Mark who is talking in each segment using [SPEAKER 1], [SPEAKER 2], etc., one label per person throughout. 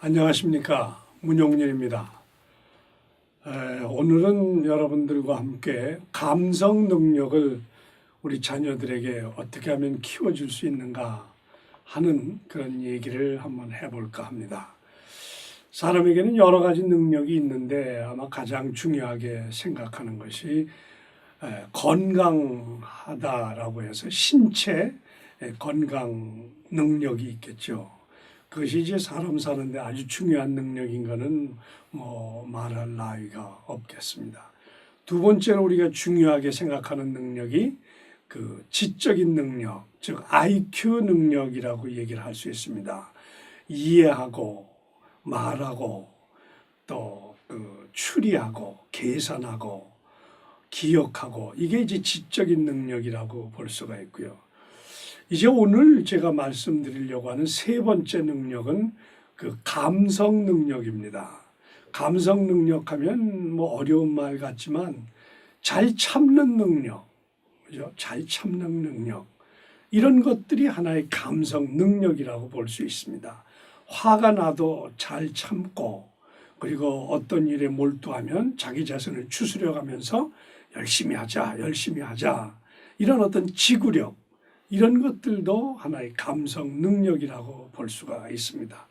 [SPEAKER 1] 안녕하십니까, 문용렬입니다. 오늘은 여러분들과 함께 감성 능력을 우리 자녀들에게 어떻게 하면 키워줄 수 있는가 하는 그런 얘기를 한번 해볼까 합니다. 사람에게는 여러 가지 능력이 있는데 아마 가장 중요하게 생각하는 것이 건강하다라고 해서 신체 건강 능력이 있겠죠. 그것이 이제 사람 사는데 아주 중요한 능력인 것은 뭐 말할 나위가 없겠습니다. 두 번째로 우리가 중요하게 생각하는 능력이 그 지적인 능력, 즉 IQ 능력이라고 얘기를 할 수 있습니다. 이해하고 말하고 또 그 추리하고 계산하고 기억하고 이게 이제 지적인 능력이라고 볼 수가 있고요. 이제 오늘 제가 말씀드리려고 하는 세 번째 능력은 그 감성 능력입니다. 감성 능력하면 뭐 어려운 말 같지만 잘 참는 능력, 그죠? 잘 참는 능력. 이런 것들이 하나의 감성 능력이라고 볼 수 있습니다. 화가 나도 잘 참고 그리고 어떤 일에 몰두하면 자기 자신을 추스려가면서 열심히 하자, 열심히 하자. 이런 어떤 지구력, 이런 것들도 하나의 감성 능력이라고 볼 수가 있습니다.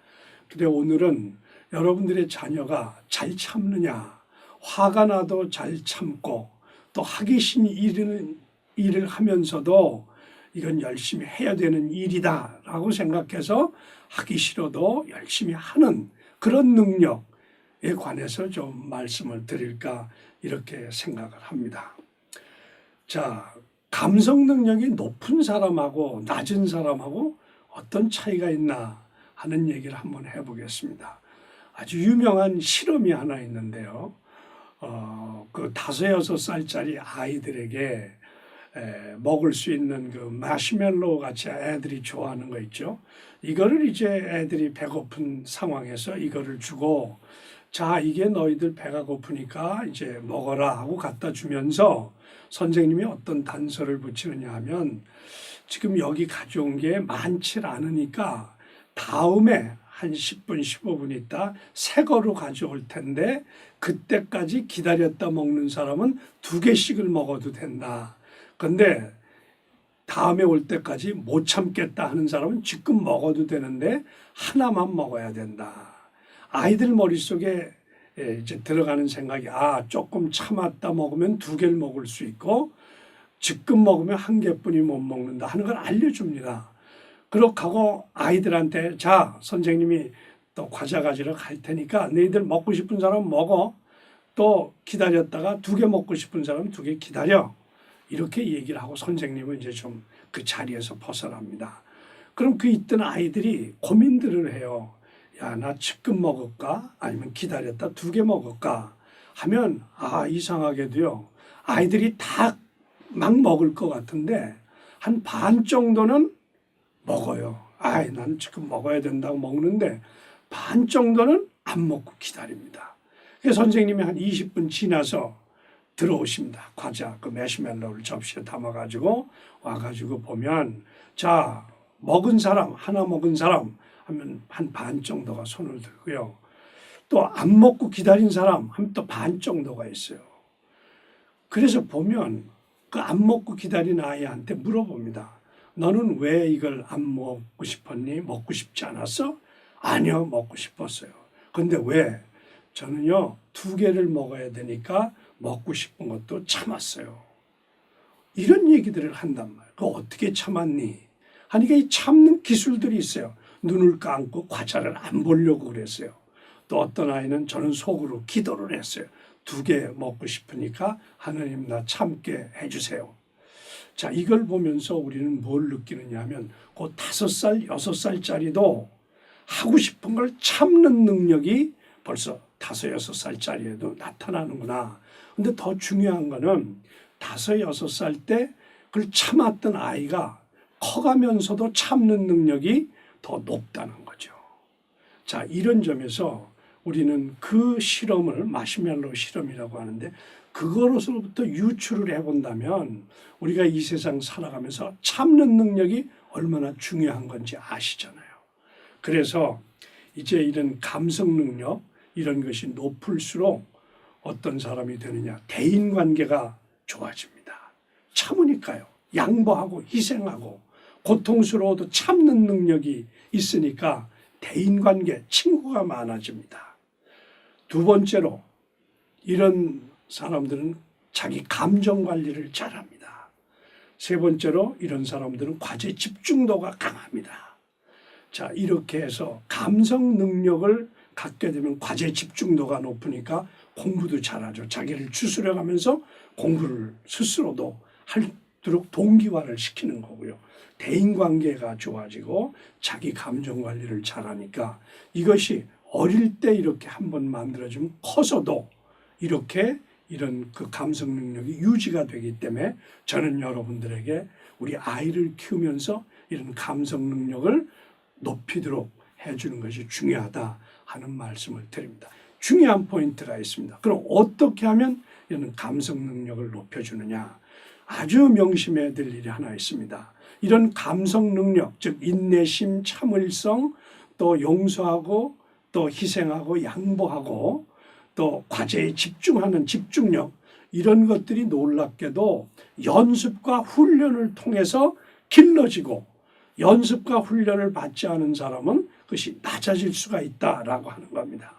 [SPEAKER 1] 근데 오늘은 여러분들의 자녀가 잘 참느냐, 화가 나도 잘 참고 또 하기 싫은 일을 하면서도 이건 열심히 해야 되는 일이다라고 생각해서 하기 싫어도 열심히 하는 그런 능력에 관해서 좀 말씀을 드릴까 이렇게 생각을 합니다. 자, 감성 능력이 높은 사람하고 낮은 사람하고 어떤 차이가 있나 하는 얘기를 한번 해보겠습니다. 아주 유명한 실험이 하나 있는데요. 그 5-6살짜리 아이들에게 먹을 수 있는 그 마시멜로 같이 애들이 좋아하는 거 있죠. 이거를 이제 애들이 배고픈 상황에서 이거를 주고 자, 이게 너희들 배가 고프니까 이제 먹어라 하고 갖다 주면서 선생님이 어떤 단서를 붙이느냐 하면 지금 여기 가져온 게 많지 않으니까 다음에 한 10분, 15분 있다 새 거로 가져올 텐데 그때까지 기다렸다 먹는 사람은 2개씩을 먹어도 된다. 근데 다음에 올 때까지 못 참겠다 하는 사람은 지금 먹어도 되는데 하나만 먹어야 된다. 아이들 머릿속에 이제 들어가는 생각이 조금 참았다 먹으면 2개를 먹을 수 있고 지금 먹으면 1개뿐이 못 먹는다 하는 걸 알려줍니다. 그렇게 하고 아이들한테 자, 선생님이 또 과자 가지러 갈 테니까 너희들 먹고 싶은 사람 먹어. 또 기다렸다가 2개 먹고 싶은 사람 2개 기다려. 이렇게 얘기를 하고 선생님은 이제 좀 그 자리에서 벗어납니다. 그럼 그 있던 아이들이 고민들을 해요. 야, 나 지금 먹을까? 아니면 기다렸다 2개 먹을까? 하면 이상하게도요. 아이들이 다 막 먹을 것 같은데 한 반 정도는 먹어요. 난 지금 먹어야 된다고 먹는데 반 정도는 안 먹고 기다립니다. 그래서 선생님이 한 20분 지나서 들어오십니다. 과자, 그 매시멜로를 접시에 담아가지고 와가지고 보면 자, 먹은 사람, 하나 먹은 사람 하면 한 반 정도가 손을 들고요. 또 안 먹고 기다린 사람 하면 또 반 정도가 있어요. 그래서 보면 그 안 먹고 기다린 아이한테 물어봅니다. 너는 왜 이걸 안 먹고 싶었니? 먹고 싶지 않았어? 아니요, 먹고 싶었어요. 근데 왜? 저는요, 2개를 먹어야 되니까 먹고 싶은 것도 참았어요. 이런 얘기들을 한단 말이에요. 그거 어떻게 참았니? 하니까 이 참는 기술들이 있어요. 눈을 감고 과자를 안 보려고 그랬어요. 또 어떤 아이는 저는 속으로 기도를 했어요. 2개 먹고 싶으니까 하나님 나 참게 해주세요. 자, 이걸 보면서 우리는 뭘 느끼느냐 하면 그 5살, 6살짜리도 하고 싶은 걸 참는 능력이 벌써 5, 6살짜리에도 나타나는구나. 근데 더 중요한 거는 5, 6살 때 그걸 참았던 아이가 커가면서도 참는 능력이 더 높다는 거죠. 자, 이런 점에서 우리는 그 실험을 마시멜로 실험이라고 하는데 그거로서부터 유추를 해본다면 우리가 이 세상 살아가면서 참는 능력이 얼마나 중요한 건지 아시잖아요. 그래서 이제 이런 감성 능력 이런 것이 높을수록 어떤 사람이 되느냐? 대인관계가 좋아집니다. 참으니까요. 양보하고 희생하고 고통스러워도 참는 능력이 있으니까 대인관계, 친구가 많아집니다. 두 번째로 이런 사람들은 자기 감정 관리를 잘합니다. 세 번째로 이런 사람들은 과제 집중도가 강합니다. 자, 이렇게 해서 감성 능력을 갖게 되면 과제 집중도가 높으니까 공부도 잘하죠. 자기를 추스려가면서 공부를 스스로도 하도록 동기화를 시키는 거고요. 대인관계가 좋아지고 자기 감정 관리를 잘하니까 이것이 어릴 때 이렇게 한번 만들어주면 커서도 이렇게 이런 그 감성 능력이 유지가 되기 때문에 저는 여러분들에게 우리 아이를 키우면서 이런 감성 능력을 높이도록 해주는 것이 중요하다 하는 말씀을 드립니다. 중요한 포인트가 있습니다. 그럼 어떻게 하면 이런 감성 능력을 높여주느냐? 아주 명심해야 될 일이 하나 있습니다. 이런 감성 능력, 즉 인내심, 참을성, 또 용서하고 또 희생하고 양보하고 또 과제에 집중하는 집중력 이런 것들이 놀랍게도 연습과 훈련을 통해서 길러지고 연습과 훈련을 받지 않은 사람은 그것이 낮아질 수가 있다라고 하는 겁니다.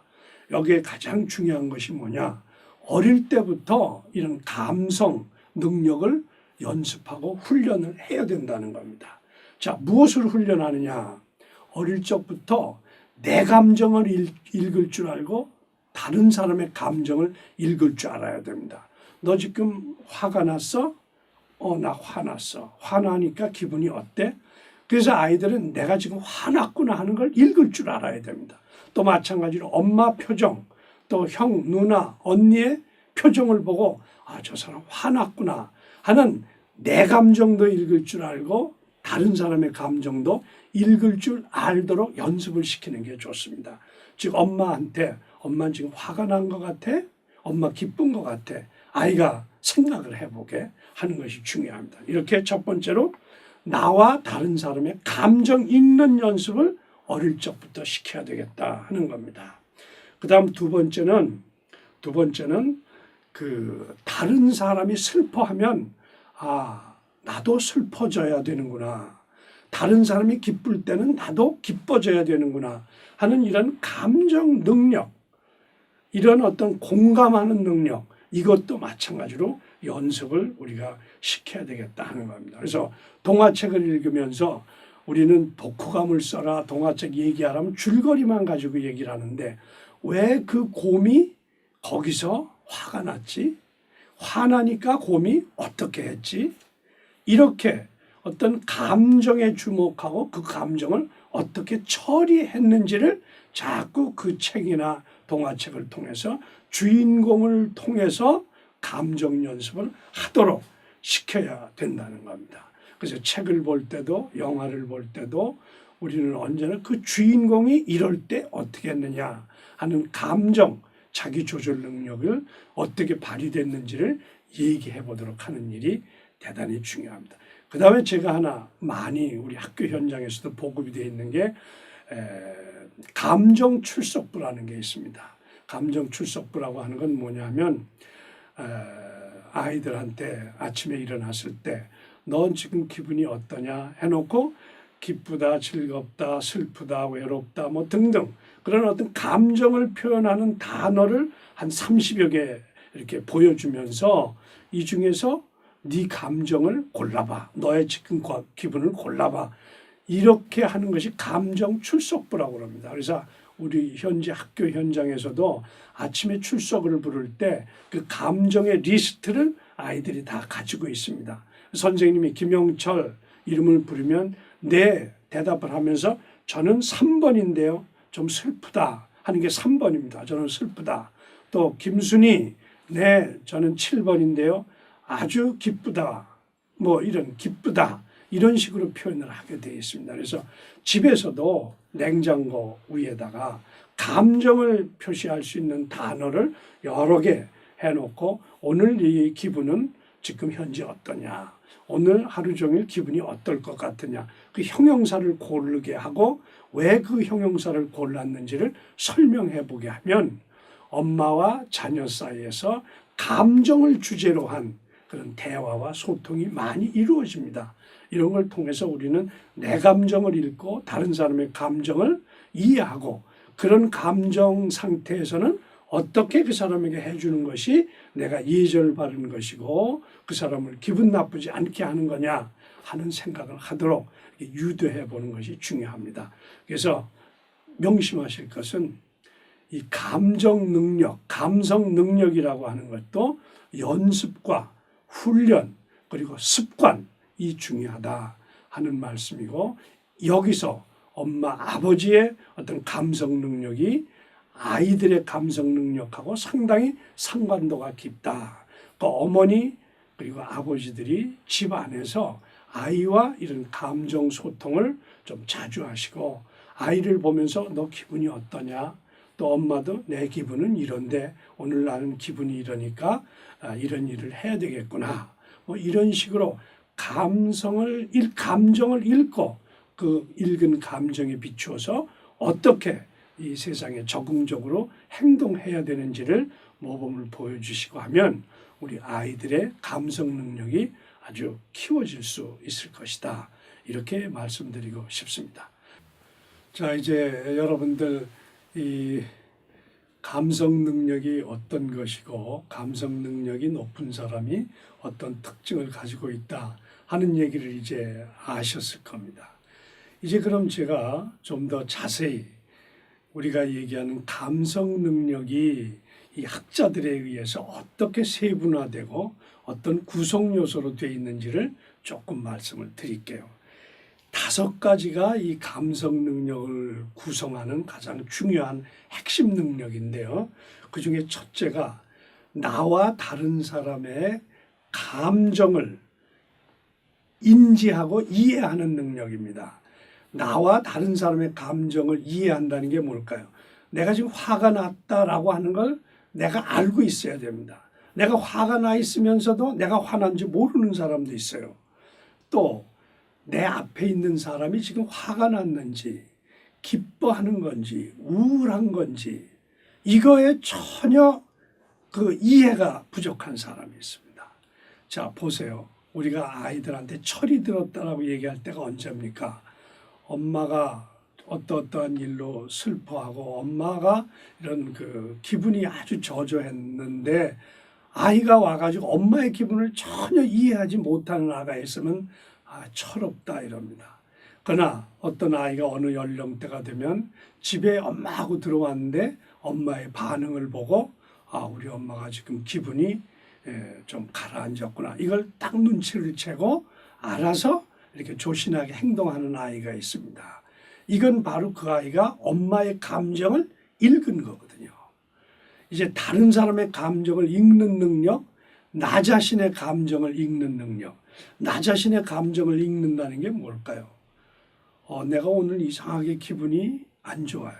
[SPEAKER 1] 여기에 가장 중요한 것이 뭐냐? 어릴 때부터 이런 감성 능력을 연습하고 훈련을 해야 된다는 겁니다. 자, 무엇을 훈련하느냐? 어릴 적부터 내 감정을 읽을 줄 알고 다른 사람의 감정을 읽을 줄 알아야 됩니다. 너 지금 화가 났어? 나 화났어. 화나니까 기분이 어때? 그래서 아이들은 내가 지금 화났구나 하는 걸 읽을 줄 알아야 됩니다. 또 마찬가지로 엄마 표정, 또 형, 누나, 언니의 표정을 보고 저 사람 화났구나 하는 내 감정도 읽을 줄 알고 다른 사람의 감정도 읽을 줄 알도록 연습을 시키는 게 좋습니다. 즉 엄마한테 엄마 지금 화가 난 것 같아? 엄마 기쁜 것 같아? 아이가 생각을 해보게 하는 것이 중요합니다. 이렇게 첫 번째로 나와 다른 사람의 감정 읽는 연습을 어릴 적부터 시켜야 되겠다 하는 겁니다. 그 다음 두 번째는 그 다른 사람이 슬퍼하면 나도 슬퍼져야 되는구나. 다른 사람이 기쁠 때는 나도 기뻐져야 되는구나 하는 이런 감정 능력, 이런 어떤 공감하는 능력, 이것도 마찬가지로 연습을 우리가 시켜야 되겠다 하는 겁니다. 그래서 동화책을 읽으면서 우리는 독후감을 써라, 동화책 얘기하라면 줄거리만 가지고 얘기를 하는데 왜 그 곰이 거기서 화가 났지? 화나니까 곰이 어떻게 했지? 이렇게 어떤 감정에 주목하고 그 감정을 어떻게 처리했는지를 자꾸 그 책이나 동화책을 통해서 주인공을 통해서 감정 연습을 하도록 시켜야 된다는 겁니다. 그래서 책을 볼 때도 영화를 볼 때도 우리는 언제나 그 주인공이 이럴 때 어떻게 했느냐 하는 감정, 자기 조절 능력을 어떻게 발휘됐는지를 얘기해 보도록 하는 일이 대단히 중요합니다. 그 다음에 제가 하나 많이 우리 학교 현장에서도 보급이 되어 있는 게 감정 출석부라는 게 있습니다. 감정 출석부라고 하는 건 뭐냐면 아이들한테 아침에 일어났을 때 넌 지금 기분이 어떠냐 해놓고 기쁘다, 즐겁다, 슬프다, 외롭다 뭐 등등 그런 어떤 감정을 표현하는 단어를 한 30여 개 이렇게 보여주면서 이 중에서 네 감정을 골라봐. 너의 지금 기분을 골라봐. 이렇게 하는 것이 감정 출석부라고 합니다. 그래서 우리 현재 학교 현장에서도 아침에 출석을 부를 때 그 감정의 리스트를 아이들이 다 가지고 있습니다. 선생님이 김영철 이름을 부르면 네 대답을 하면서 저는 3번인데요. 좀 슬프다 하는 게 3번입니다. 저는 슬프다. 또 김순희 네 저는 7번인데요. 아주 기쁘다. 뭐 이런 기쁘다. 이런 식으로 표현을 하게 되어 있습니다. 그래서 집에서도 냉장고 위에다가 감정을 표시할 수 있는 단어를 여러 개 해놓고 오늘 이 기분은 지금 현재 어떠냐, 오늘 하루 종일 기분이 어떨 것 같으냐, 그 형용사를 고르게 하고 왜 그 형용사를 골랐는지를 설명해 보게 하면 엄마와 자녀 사이에서 감정을 주제로 한 그런 대화와 소통이 많이 이루어집니다. 이런 걸 통해서 우리는 내 감정을 읽고 다른 사람의 감정을 이해하고 그런 감정 상태에서는 어떻게 그 사람에게 해주는 것이 내가 예절을 바르는 것이고 그 사람을 기분 나쁘지 않게 하는 거냐 하는 생각을 하도록 유도해 보는 것이 중요합니다. 그래서 명심하실 것은 이 감정 능력, 감성 능력이라고 하는 것도 연습과 훈련 그리고 습관이 중요하다 하는 말씀이고, 여기서 엄마 아버지의 어떤 감성 능력이 아이들의 감성 능력하고 상당히 상관도가 깊다. 그 어머니 그리고 아버지들이 집 안에서 아이와 이런 감정 소통을 좀 자주 하시고, 아이를 보면서 너 기분이 어떠냐, 또 엄마도 내 기분은 이런데 오늘 나는 기분이 이러니까 이런 일을 해야 되겠구나, 뭐 이런 식으로 감정을 읽고 그 읽은 감정에 비추어서 어떻게 이 세상에 적응적으로 행동해야 되는지를 모범을 보여주시고 하면 우리 아이들의 감성 능력이 아주 키워질 수 있을 것이다. 이렇게 말씀드리고 싶습니다. 자, 이제 여러분들 이 감성 능력이 어떤 것이고 감성 능력이 높은 사람이 어떤 특징을 가지고 있다 하는 얘기를 이제 아셨을 겁니다. 이제 그럼 제가 좀 더 자세히 우리가 얘기하는 감성 능력이 이 학자들에 의해서 어떻게 세분화되고 어떤 구성 요소로 되어 있는지를 조금 말씀을 드릴게요. 5가지가 이 감성 능력을 구성하는 가장 중요한 핵심 능력인데요. 그 중에 첫째가 나와 다른 사람의 감정을 인지하고 이해하는 능력입니다. 나와 다른 사람의 감정을 이해한다는 게 뭘까요? 내가 지금 화가 났다라고 하는 걸 내가 알고 있어야 됩니다. 내가 화가 나 있으면서도 내가 화난지 모르는 사람도 있어요. 또 내 앞에 있는 사람이 지금 화가 났는지 기뻐하는 건지 우울한 건지 이거에 전혀 그 이해가 부족한 사람이 있습니다. 자, 보세요. 우리가 아이들한테 철이 들었다라고 얘기할 때가 언제입니까? 엄마가 어떠한 일로 슬퍼하고 엄마가 이런 그 기분이 아주 저조했는데 아이가 와가지고 엄마의 기분을 전혀 이해하지 못하는 아가 있으면 철없다 이럽니다. 그러나 어떤 아이가 어느 연령대가 되면 집에 엄마하고 들어왔는데 엄마의 반응을 보고 우리 엄마가 지금 기분이 좀 가라앉았구나. 이걸 딱 눈치를 채고 알아서 이렇게 조신하게 행동하는 아이가 있습니다. 이건 바로 그 아이가 엄마의 감정을 읽은 거거든요. 이제 다른 사람의 감정을 읽는 능력, 나 자신의 감정을 읽는 능력. 나 자신의 감정을 읽는다는 게 뭘까요? 내가 오늘 이상하게 기분이 안 좋아요.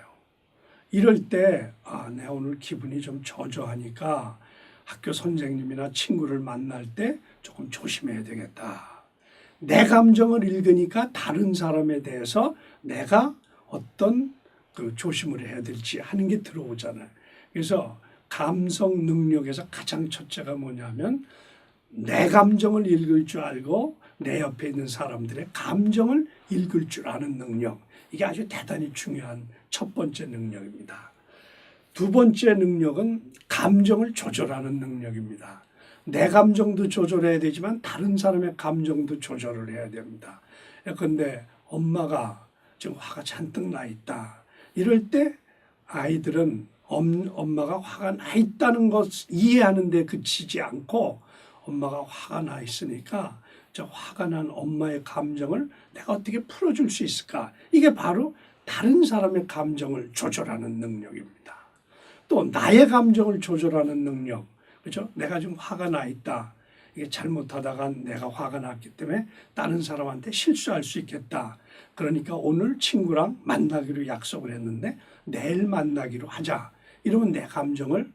[SPEAKER 1] 이럴 때 내가 오늘 기분이 좀 저조하니까 학교 선생님이나 친구를 만날 때 조금 조심해야 되겠다. 내 감정을 읽으니까 다른 사람에 대해서 내가 어떤 그 조심을 해야 될지 하는 게 들어오잖아요. 그래서 감성 능력에서 가장 첫째가 뭐냐면 내 감정을 읽을 줄 알고 내 옆에 있는 사람들의 감정을 읽을 줄 아는 능력. 이게 아주 대단히 중요한 첫 번째 능력입니다. 두 번째 능력은 감정을 조절하는 능력입니다. 내 감정도 조절해야 되지만 다른 사람의 감정도 조절을 해야 됩니다. 그런데 엄마가 지금 화가 잔뜩 나 있다. 이럴 때 아이들은 엄마가 화가 나 있다는 것 이해하는 데 그치지 않고 엄마가 화가 나 있으니까 저 화가 난 엄마의 감정을 내가 어떻게 풀어줄 수 있을까? 이게 바로 다른 사람의 감정을 조절하는 능력입니다. 또 나의 감정을 조절하는 능력, 그렇죠? 내가 지금 화가 나 있다. 이게 잘못하다가 내가 화가 났기 때문에 다른 사람한테 실수할 수 있겠다. 그러니까 오늘 친구랑 만나기로 약속을 했는데 내일 만나기로 하자. 이러면 내 감정을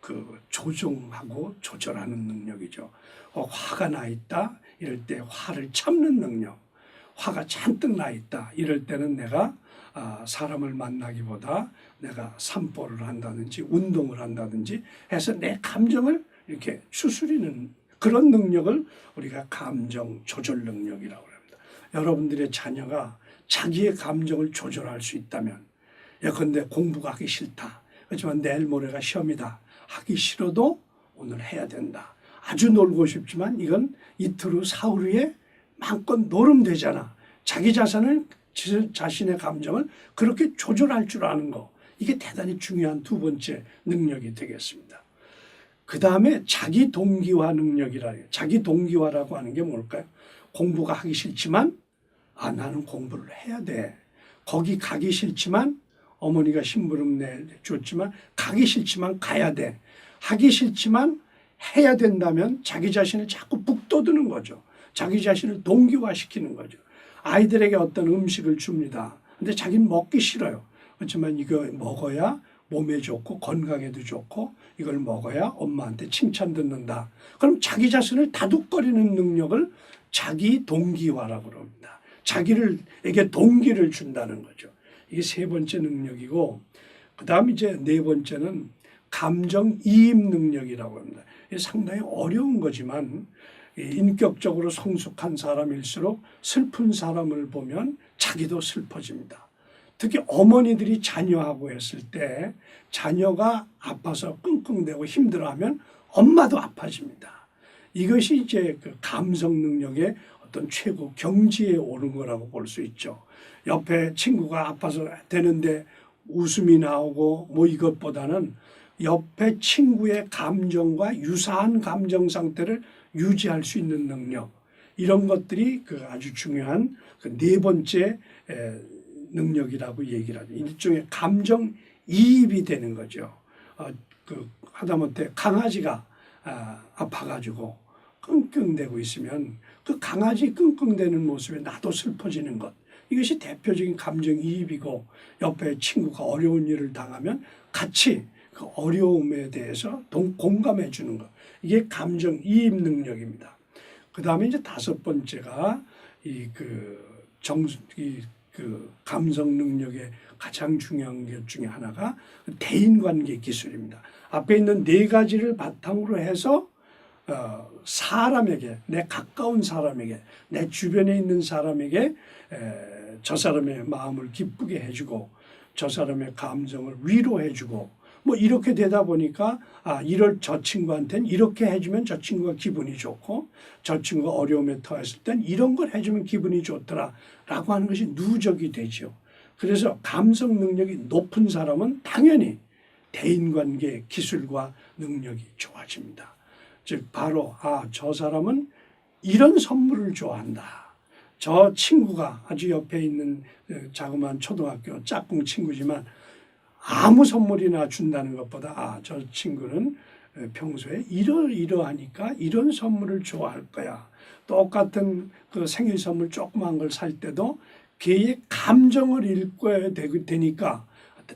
[SPEAKER 1] 그 조종하고 조절하는 능력이죠. 화가 나 있다 이럴 때 화를 참는 능력, 화가 잔뜩 나 있다 이럴 때는 내가 사람을 만나기보다 내가 산보를 한다든지 운동을 한다든지 해서 내 감정을 이렇게 추스리는 그런 능력을 우리가 감정 조절 능력이라고 합니다. 여러분들의 자녀가 자기의 감정을 조절할 수 있다면, 예컨대 공부가 하기 싫다, 그렇지만 내일 모레가 시험이다, 하기 싫어도 오늘 해야 된다, 아주 놀고 싶지만 이건 이틀 후 사흘 후에 마음껏 놀으면 되잖아, 자기 자신의 감정을 그렇게 조절할 줄 아는 거, 이게 대단히 중요한 두 번째 능력이 되겠습니다. 그 다음에 자기 동기화 능력이라 해요. 자기 동기화라고 하는 게 뭘까요? 공부가 하기 싫지만 나는 공부를 해야 돼. 거기 가기 싫지만 어머니가 심부름 내줬지만 가기 싫지만 가야 돼. 하기 싫지만 해야 된다면 자기 자신을 자꾸 북돋우는 거죠. 자기 자신을 동기화시키는 거죠. 아이들에게 어떤 음식을 줍니다. 근데 자기는 먹기 싫어요. 그렇지만 이거 먹어야 몸에 좋고 건강에도 좋고 이걸 먹어야 엄마한테 칭찬 듣는다. 그럼 자기 자신을 다독거리는 능력을 자기 동기화라고 합니다. 자기에게 동기를 준다는 거죠. 이게 세 번째 능력이고, 그 다음 이제 네 번째는 감정이입 능력이라고 합니다. 이게 상당히 어려운 거지만 인격적으로 성숙한 사람일수록 슬픈 사람을 보면 자기도 슬퍼집니다. 특히 어머니들이 자녀하고 했을 때 자녀가 아파서 끙끙대고 힘들어하면 엄마도 아파집니다. 이것이 이제 그 감성 능력의 어떤 최고 경지에 오른 거라고 볼 수 있죠. 옆에 친구가 아파서 되는데 웃음이 나오고 뭐 이것보다는 옆에 친구의 감정과 유사한 감정 상태를 유지할 수 있는 능력, 이런 것들이 그 아주 중요한 그 네 번째 능력이라고 얘기를 하죠. 일종의 감정이입이 되는 거죠. 그 하다못해 강아지가 아파가지고 끙끙대고 있으면 그 강아지 끙끙대는 모습에 나도 슬퍼지는 것, 이것이 대표적인 감정이입이고, 옆에 친구가 어려운 일을 당하면 같이 그 어려움에 대해서 공감해 주는 것, 이게 감정이입 능력입니다. 그 다음에 이제 다섯 번째가 그 감성 능력의 가장 중요한 것 중에 하나가 대인관계 기술입니다. 앞에 있는 네 가지를 바탕으로 해서 사람에게, 내 가까운 사람에게, 내 주변에 있는 사람에게 저 사람의 마음을 기쁘게 해주고 저 사람의 감정을 위로해주고 뭐 이렇게 되다 보니까 저 친구한테는 이렇게 해주면 저 친구가 기분이 좋고 저 친구가 어려움에 처했을 땐 이런 걸 해주면 기분이 좋더라 라고 하는 것이 누적이 되죠. 그래서 감성 능력이 높은 사람은 당연히 대인관계 기술과 능력이 좋아집니다. 즉 바로 저 사람은 이런 선물을 좋아한다. 저 친구가 아주 옆에 있는 자그마한 초등학교 짝꿍 친구지만 아무 선물이나 준다는 것보다 저 친구는 평소에 이러하니까 이런 선물을 좋아할 거야. 똑같은 그 생일 선물 조그만 걸 살 때도 걔의 감정을 읽어야 되니까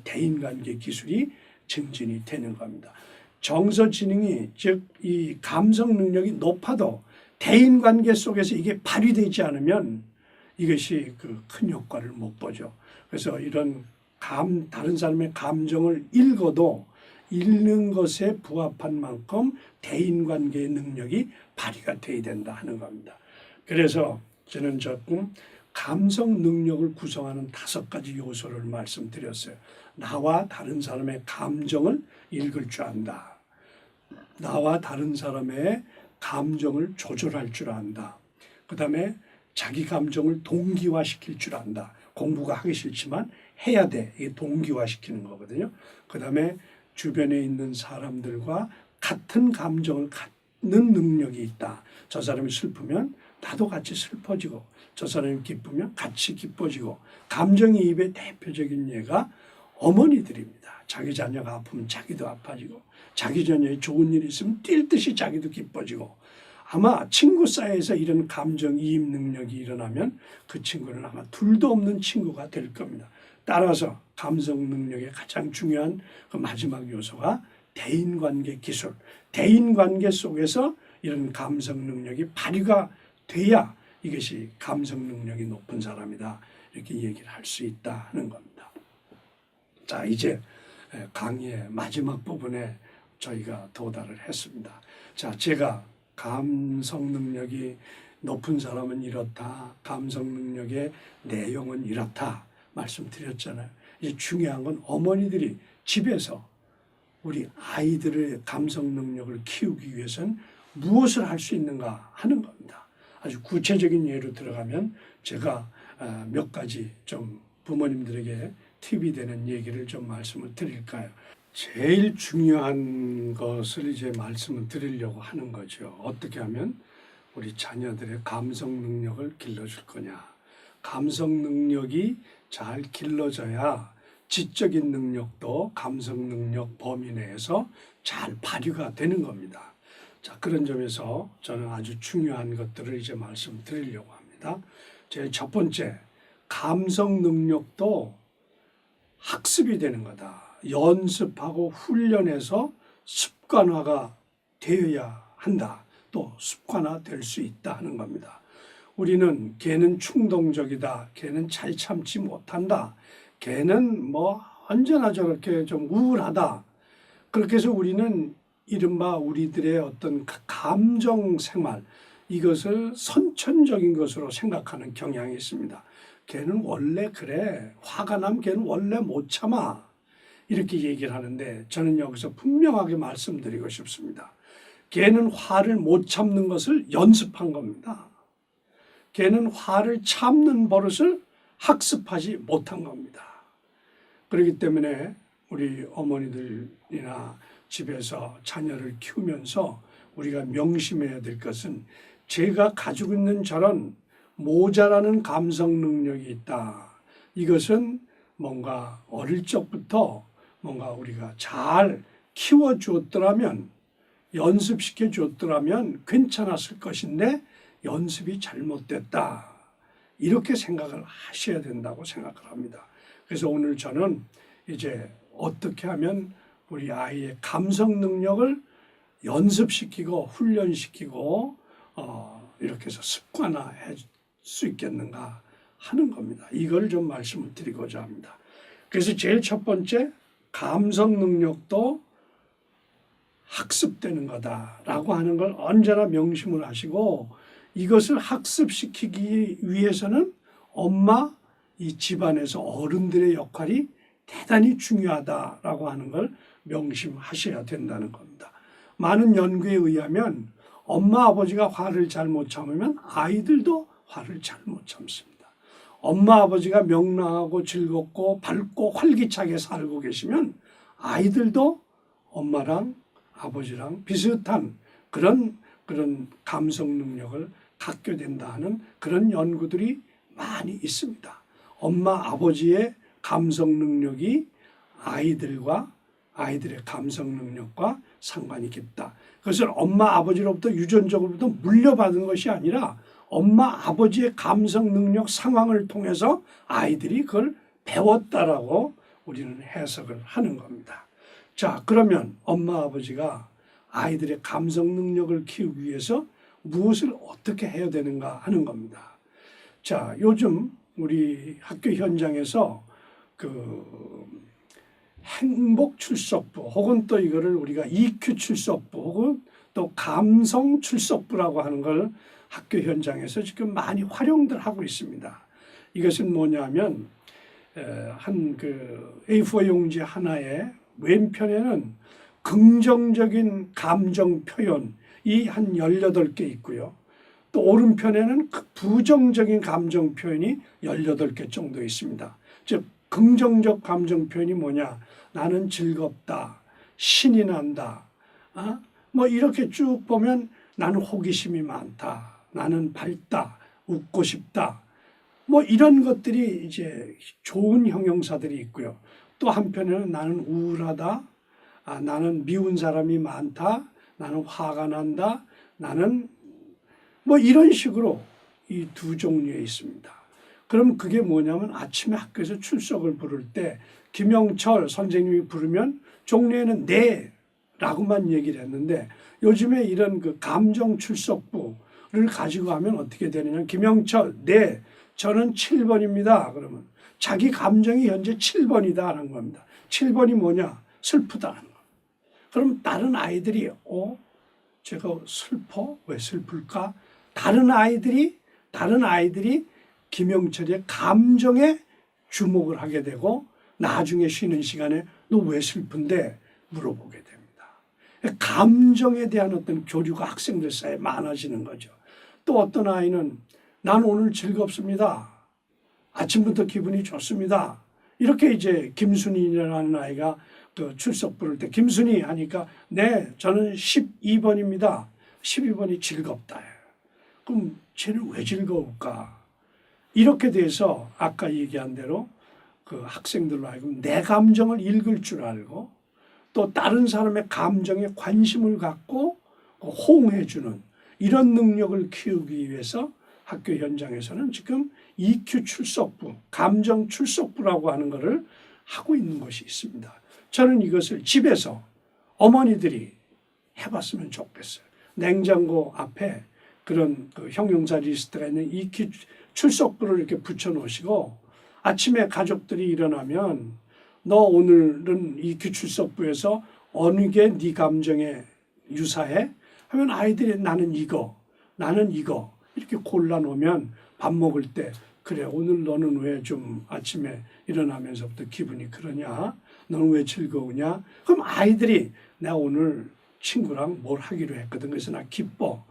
[SPEAKER 1] 대인관계 기술이 증진이 되는 겁니다. 정서지능이, 즉 이 감성 능력이 높아도 대인관계 속에서 이게 발휘되지 않으면 이것이 그 큰 효과를 못 보죠. 그래서 이런 다른 사람의 감정을 읽어도 읽는 것에 부합한 만큼 대인관계의 능력이 발휘가 돼야 된다 하는 겁니다. 그래서 저는 조금 감성 능력을 구성하는 5가지 요소를 말씀드렸어요. 나와 다른 사람의 감정을 읽을 줄 안다. 나와 다른 사람의 감정을 조절할 줄 안다. 그 다음에 자기 감정을 동기화시킬 줄 안다. 공부가 하기 싫지만 해야 돼. 이게 동기화시키는 거거든요. 그 다음에 주변에 있는 사람들과 같은 감정을 갖는 능력이 있다. 저 사람이 슬프면 나도 같이 슬퍼지고 저 사람이 기쁘면 같이 기뻐지고, 감정이입의 대표적인 예가 어머니들입니다. 자기 자녀가 아프면 자기도 아파지고 자기 자녀에 좋은 일이 있으면 뛸 듯이 자기도 기뻐지고, 아마 친구 사이에서 이런 감정이입 능력이 일어나면 그 친구는 아마 둘도 없는 친구가 될 겁니다. 따라서 감성 능력의 가장 중요한 그 마지막 요소가 대인관계 기술, 대인관계 속에서 이런 감성 능력이 발휘가 돼야 이것이 감성 능력이 높은 사람이다. 이렇게 얘기를 할 수 있다 하는 겁니다. 자, 이제 강의의 마지막 부분에 저희가 도달을 했습니다. 자, 제가 감성 능력이 높은 사람은 이렇다. 감성 능력의 내용은 이렇다. 말씀드렸잖아요. 이제 중요한 건 어머니들이 집에서 우리 아이들의 감성 능력을 키우기 위해서는 무엇을 할 수 있는가 하는 겁니다. 아주 구체적인 예로 들어가면 제가 몇 가지 좀 부모님들에게 팁이 되는 얘기를 좀 말씀을 드릴까요? 제일 중요한 것을 이제 말씀을 드리려고 하는 거죠. 어떻게 하면 우리 자녀들의 감성 능력을 길러줄 거냐. 감성 능력이 잘 길러져야 지적인 능력도 감성 능력 범위 내에서 잘 발휘가 되는 겁니다. 자, 그런 점에서 저는 아주 중요한 것들을 이제 말씀드리려고 합니다. 제일 첫 번째, 감성 능력도 학습이 되는 거다. 연습하고 훈련해서 습관화가 되어야 한다. 또 습관화될 수 있다 하는 겁니다. 우리는 걔는 충동적이다. 걔는 잘 참지 못한다. 걔는 뭐 언제나 저렇게 좀 우울하다. 그렇게 해서 우리는 이른바 우리들의 어떤 감정 생활, 이것을 선천적인 것으로 생각하는 경향이 있습니다. 걔는 원래 그래. 화가 나면 걔는 원래 못 참아. 이렇게 얘기를 하는데 저는 여기서 분명하게 말씀드리고 싶습니다. 걔는 화를 못 참는 것을 연습한 겁니다. 걔는 화를 참는 버릇을 학습하지 못한 겁니다. 그렇기 때문에 우리 어머니들이나 집에서 자녀를 키우면서 우리가 명심해야 될 것은 제가 가지고 있는 저런 모자라는 감성 능력이 있다. 이것은 뭔가 어릴 적부터 뭔가 우리가 잘 키워주었더라면, 연습시켜 줬더라면 괜찮았을 것인데 연습이 잘못됐다. 이렇게 생각을 하셔야 된다고 생각을 합니다. 그래서 오늘 저는 이제 어떻게 하면 우리 아이의 감성 능력을 연습시키고 훈련시키고 이렇게 해서 습관화할 수 있겠는가 하는 겁니다. 이걸 좀 말씀을 드리고자 합니다. 그래서 제일 첫 번째, 감성 능력도 학습되는 거다라고 하는 걸 언제나 명심을 하시고, 이것을 학습시키기 위해서는 엄마, 이 집안에서 어른들의 역할이 대단히 중요하다라고 하는 걸 명심하셔야 된다는 겁니다. 많은 연구에 의하면 엄마, 아버지가 화를 잘 못 참으면 아이들도 화를 잘 못 참습니다. 엄마, 아버지가 명랑하고 즐겁고 밝고 활기차게 살고 계시면 아이들도 엄마랑 아버지랑 비슷한 그런 감성 능력을 갖게 된다는 그런 연구들이 많이 있습니다. 엄마, 아버지의 감성 능력이 아이들의 감성 능력과 상관이 깊다. 그것을 엄마, 아버지로부터 유전적으로부터 물려받은 것이 아니라 엄마, 아버지의 감성 능력 상황을 통해서 아이들이 그걸 배웠다라고 우리는 해석을 하는 겁니다. 자, 그러면 엄마, 아버지가 아이들의 감성 능력을 키우기 위해서 무엇을 어떻게 해야 되는가 하는 겁니다. 자, 요즘 우리 학교 현장에서 행복 출석부 혹은 또 이거를 우리가 EQ 출석부 혹은 또 감성 출석부라고 하는 걸 학교 현장에서 지금 많이 활용들 하고 있습니다. 이것은 뭐냐면 한 A4 용지 하나에 왼편에는 긍정적인 감정 표현이 한 18개 있고요. 또 오른편에는 부정적인 감정 표현이 18개 정도 있습니다. 즉 긍정적 감정 표현이 뭐냐? 나는 즐겁다, 신이 난다, 뭐 이렇게 쭉 보면 나는 호기심이 많다, 나는 밝다, 웃고 싶다, 뭐 이런 것들이 이제 좋은 형용사들이 있고요. 또 한편에는 나는 우울하다, 나는 미운 사람이 많다, 나는 화가 난다, 나는 뭐 이런 식으로 이 두 종류에 있습니다. 그럼 그게 뭐냐면 아침에 학교에서 출석을 부를 때 김영철 선생님이 부르면 종류에는 네 라고만 얘기를 했는데 요즘에 이런 그 감정 출석부를 가지고 하면 어떻게 되느냐. 김영철, 네, 저는 7번입니다. 그러면 자기 감정이 현재 7번이다 하는 겁니다. 7번이 뭐냐? 슬프다는 거. 그럼 다른 아이들이 제가 슬퍼? 왜 슬플까? 다른 아이들이 김영철의 감정에 주목을 하게 되고 나중에 쉬는 시간에 너 왜 슬픈데? 물어보게 됩니다. 감정에 대한 어떤 교류가 학생들 사이에 많아지는 거죠. 또 어떤 아이는 난 오늘 즐겁습니다. 아침부터 기분이 좋습니다. 이렇게 이제 김순이라는 아이가 그 출석 부를 때 김순이 하니까 네, 저는 12번입니다. 12번이 즐겁다. 그럼 쟤는 왜 즐거울까? 이렇게 돼서 아까 얘기한 대로 그 학생들로 하여금 내 감정을 읽을 줄 알고 또 다른 사람의 감정에 관심을 갖고 호응해주는 이런 능력을 키우기 위해서 학교 현장에서는 지금 EQ 출석부, 감정 출석부라고 하는 것을 하고 있는 것이 있습니다. 저는 이것을 집에서 어머니들이 해봤으면 좋겠어요. 냉장고 앞에 그런 그 형용사 리스트가 있는 EQ 출석부를 이렇게 붙여놓으시고 아침에 가족들이 일어나면 너 오늘은 EQ 출석부에서 어느 게 네 감정에 유사해? 하면 아이들이 나는 이거 이렇게 골라놓으면 밥 먹을 때 그래 오늘 너는 왜 좀 아침에 일어나면서부터 기분이 그러냐? 너는 왜 즐거우냐? 그럼 아이들이 나 오늘 친구랑 뭘 하기로 했거든. 그래서 나 기뻐.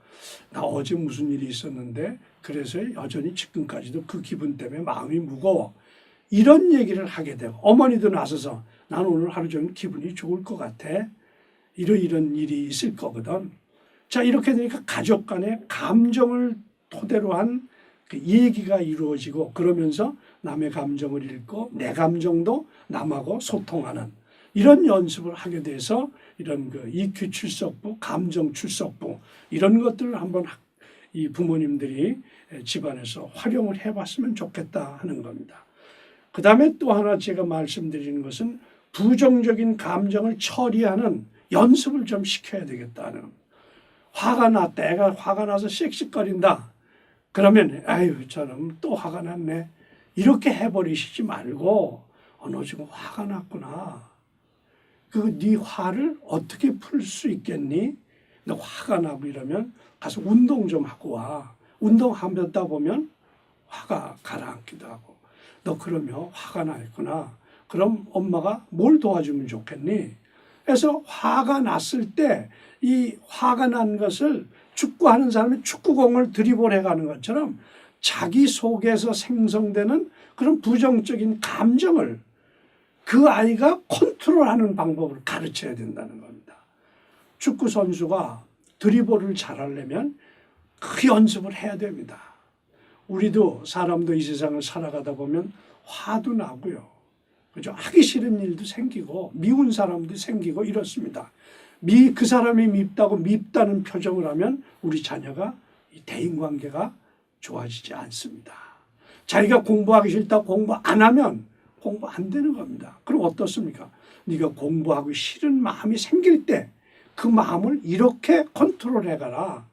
[SPEAKER 1] 나 어제 무슨 일이 있었는데 그래서 여전히 지금까지도 그 기분 때문에 마음이 무거워. 이런 얘기를 하게 되고 어머니도 나서서 난 오늘 하루 종일 기분이 좋을 것 같아. 이런 일이 있을 거거든. 자, 이렇게 되니까 가족 간의 감정을 토대로 한 그 얘기가 이루어지고 그러면서 남의 감정을 읽고 내 감정도 남하고 소통하는 이런 연습을 하게 돼서 이런 그 EQ 출석부, 감정 출석부 이런 것들을 한번 이 부모님들이 집안에서 활용을 해봤으면 좋겠다 하는 겁니다. 그 다음에 또 하나 제가 말씀드리는 것은 부정적인 감정을 처리하는 연습을 좀 시켜야 되겠다는 겁니다. 화가 났다. 애가 화가 나서 씩씩거린다. 그러면 아유 저는 또 화가 났네. 이렇게 해버리시지 말고 너 지금 화가 났구나. 네 화를 어떻게 풀 수 있겠니? 너 화가 나고 이러면 가서 운동 좀 하고 와. 운동하다 보면 화가 가라앉기도 하고. 너 그러면 화가 나 있구나. 그럼 엄마가 뭘 도와주면 좋겠니? 그래서 화가 났을 때 이 화가 난 것을 축구하는 사람이 축구공을 드리블해 가는 것처럼 자기 속에서 생성되는 그런 부정적인 감정을 그 아이가 컨트롤하는 방법을 가르쳐야 된다는 겁니다. 축구 선수가 드리블을 잘하려면 그 연습을 해야 됩니다. 우리도 사람도 이 세상을 살아가다 보면 화도 나고요. 그죠? 하기 싫은 일도 생기고 미운 사람도 생기고 이렇습니다. 그 사람이 밉다는 표정을 하면 우리 자녀가 대인관계가 좋아지지 않습니다. 자기가 공부하기 싫다 공부 안 하면 공부 안 되는 겁니다. 그럼 어떻습니까? 네가 공부하기 싫은 마음이 생길 때 그 마음을 이렇게 컨트롤해 가라.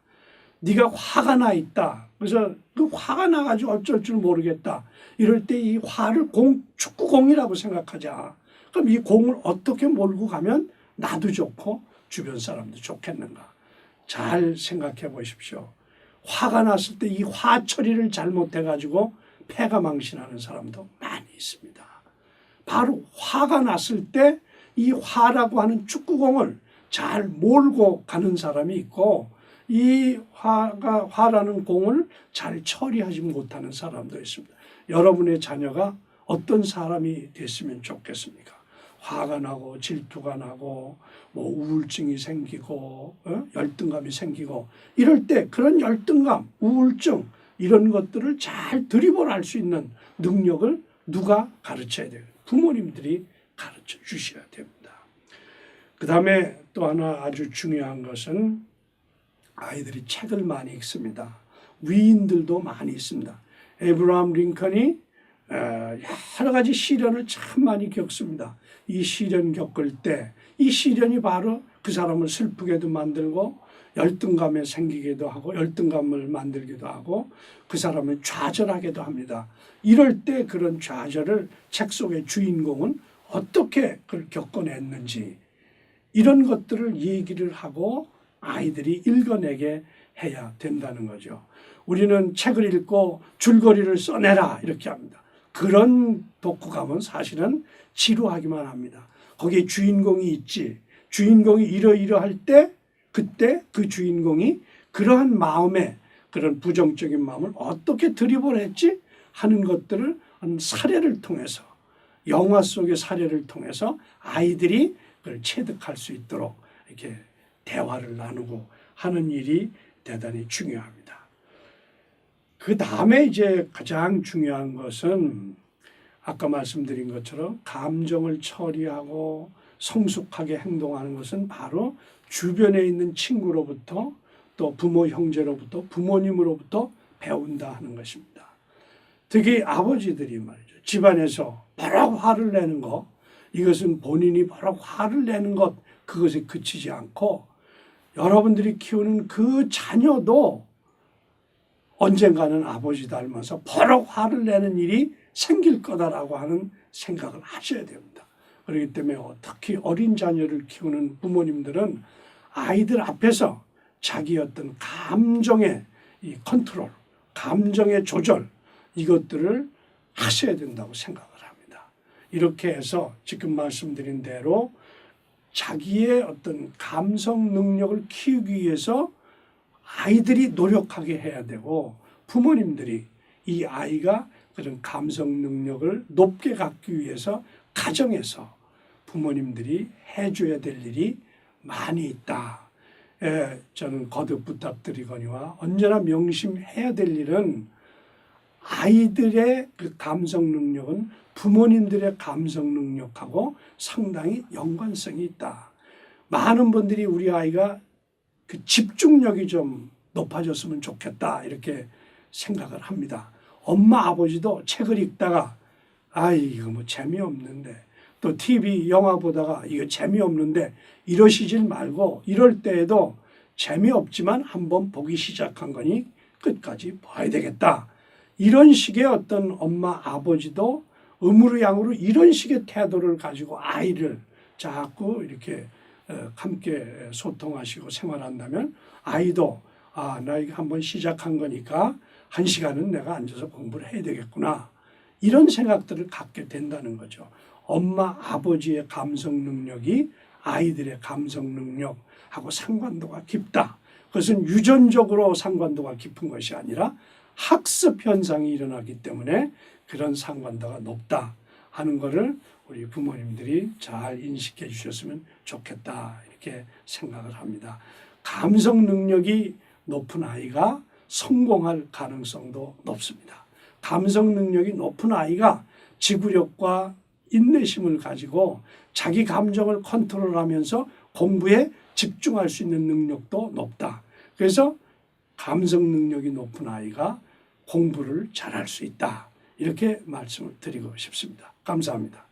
[SPEAKER 1] 네가 화가 나 있다. 그래서 그 화가 나가지고 어쩔 줄 모르겠다. 이럴 때 이 화를 축구공이라고 생각하자. 그럼 이 공을 어떻게 몰고 가면 나도 좋고 주변 사람도 좋겠는가. 잘 생각해 보십시오. 화가 났을 때 이 화 처리를 잘못해가지고 폐가 망신하는 사람도 많이 있습니다. 바로 화가 났을 때 이 화라고 하는 축구공을 잘 몰고 가는 사람이 있고 이 화라는 공을 잘 처리하지 못하는 사람도 있습니다. 여러분의 자녀가 어떤 사람이 됐으면 좋겠습니까? 화가 나고 질투가 나고 뭐 우울증이 생기고 열등감이 생기고 이럴 때 그런 열등감, 우울증 이런 것들을 잘 드리블할 수 있는 능력을 누가 가르쳐야 돼요? 부모님들이 가르쳐 주셔야 됩니다. 그 다음에 또 하나 아주 중요한 것은 아이들이 책을 많이 읽습니다. 위인들도 많이 있습니다. 에브라함 링컨이 여러 가지 시련을 참 많이 겪습니다. 이 시련 겪을 때 이 시련이 바로 그 사람을 슬프게도 만들고 열등감에 생기기도 하고 열등감을 만들기도 하고 그 사람을 좌절하게도 합니다. 이럴 때 그런 좌절을 책 속의 주인공은 어떻게 그걸 겪어냈는지 이런 것들을 얘기를 하고 아이들이 읽어내게 해야 된다는 거죠. 우리는 책을 읽고 줄거리를 써내라 이렇게 합니다. 그런 독후감은 사실은 지루하기만 합니다. 거기에 주인공이 있지. 주인공이 이러이러할 때 그때 그 주인공이 그러한 마음에 그런 부정적인 마음을 어떻게 드리블 했지 하는 것들을 한 사례를 통해서 영화 속의 사례를 통해서 아이들이 그걸 체득할 수 있도록 이렇게 대화를 나누고 하는 일이 대단히 중요합니다. 그 다음에 이제 가장 중요한 것은 아까 말씀드린 것처럼 감정을 처리하고 성숙하게 행동하는 것은 바로 주변에 있는 친구로부터 또 부모 형제로부터 부모님으로부터 배운다 하는 것입니다. 특히 아버지들이 말이죠. 집안에서 버럭 화를 내는 것 이것은 본인이 버럭 화를 내는 것 그것에 그치지 않고 여러분들이 키우는 그 자녀도 언젠가는 아버지 닮아서 버럭 화를 내는 일이 생길 거다라고 하는 생각을 하셔야 됩니다. 그렇기 때문에 특히 어린 자녀를 키우는 부모님들은 아이들 앞에서 자기 어떤 감정의 이 컨트롤, 감정의 조절 이것들을 하셔야 된다고 생각을 합니다. 이렇게 해서 지금 말씀드린 대로 자기의 어떤 감성 능력을 키우기 위해서 아이들이 노력하게 해야 되고 부모님들이 이 아이가 그런 감성 능력을 높게 갖기 위해서 가정에서 부모님들이 해줘야 될 일이 많이 있다. 저는 거듭 부탁드리거니와 언제나 명심해야 될 일은 아이들의 그 감성 능력은 부모님들의 감성 능력하고 상당히 연관성이 있다. 많은 분들이 우리 아이가 그 집중력이 좀 높아졌으면 좋겠다 이렇게 생각을 합니다. 엄마 아버지도 책을 읽다가 이거 뭐 재미없는데 또 TV 영화 보다가 이거 재미없는데 이러시질 말고 이럴 때에도 재미없지만 한번 보기 시작한 거니 끝까지 봐야 되겠다. 이런 식의 어떤 엄마 아버지도 음으로 양으로 이런 식의 태도를 가지고 아이를 자꾸 이렇게 함께 소통하시고 생활한다면 아이도 나 이거 한번 시작한 거니까 1시간은 내가 앉아서 공부를 해야 되겠구나. 이런 생각들을 갖게 된다는 거죠. 엄마 아버지의 감성 능력이 아이들의 감성 능력하고 상관도가 깊다. 그것은 유전적으로 상관도가 깊은 것이 아니라 학습 현상이 일어나기 때문에 그런 상관도가 높다 하는 것을 우리 부모님들이 잘 인식해 주셨으면 좋겠다 이렇게 생각을 합니다. 감성 능력이 높은 아이가 성공할 가능성도 높습니다. 감성 능력이 높은 아이가 지구력과 인내심을 가지고 자기 감정을 컨트롤하면서 공부에 집중할 수 있는 능력도 높다. 그래서 감성 능력이 높은 아이가 공부를 잘할 수 있다. 이렇게 말씀을 드리고 싶습니다. 감사합니다.